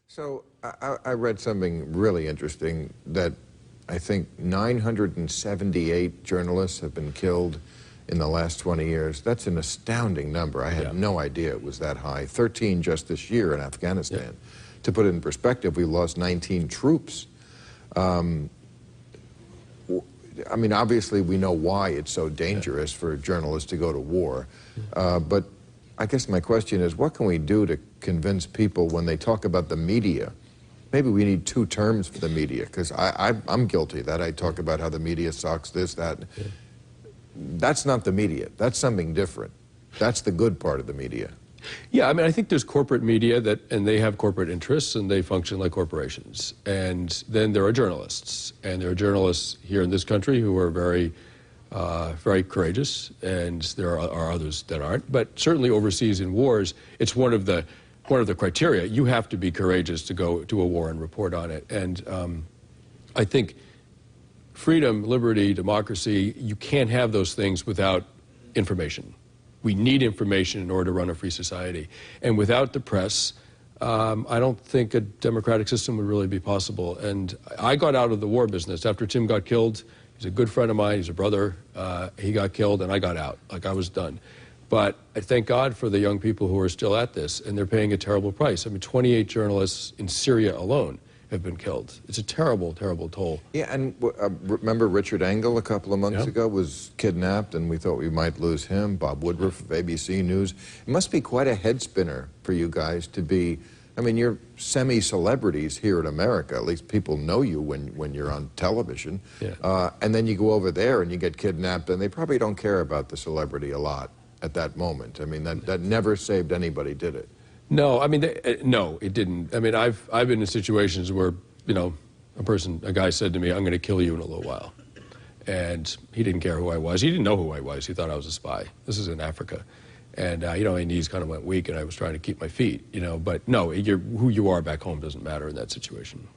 So I read something really interesting that I think 978 journalists have been killed in the last 20 years. That's an astounding number. I had no idea it was that high. 13 just this year in Afghanistan. To put it in perspective, we lost 19 troops. I mean, obviously we know why it's so dangerous for journalists to go to war. But I guess my question is, what can we do to convince people when they talk about the media? Maybe we need two terms for the media, because I'm guilty of that. I talk about how the media sucks, this, that. That's not the media. That's something different. That's the good part of the media. Yeah, I mean, I think there's corporate media and they have corporate interests and they function like corporations. And then there are journalists, and there are journalists here in this country who are very courageous, and there are others that aren't. But certainly overseas in wars, it's one of the criteria. You have to be courageous to go to a war and report on it. And I think freedom, liberty, democracy, you can't have those things without information. We need information in order to run a free society. And without the press, I don't think a democratic system would really be possible. And I got out of the war business after Tim got killed. He's a good friend of mine. He's a brother. He got killed, and I got out. Like, I was done. But I thank God for the young people who are still at this, and they're paying a terrible price. I mean, 28 journalists in Syria alone have been killed. It's a terrible, terrible toll. Yeah, and remember Richard Engel a couple of months ago was kidnapped, and we thought we might lose him. Bob Woodruff of ABC News. It must be quite a head spinner for you guys to be, I mean, you're semi-celebrities here in America. At least people know you when you're on television. And then you go over there and you get kidnapped, and they probably don't care about the celebrity a lot at that moment. I mean, that never saved anybody, did it? No, I mean, no, it didn't. I mean, I've been in situations where, you know, a guy said to me, "I'm going to kill you in a little while." And he didn't care who I was. He didn't know who I was. He thought I was a spy. This is in Africa. And, you know, my knees kind of went weak, and I was trying to keep my feet, you know. But no, who you are back home doesn't matter in that situation.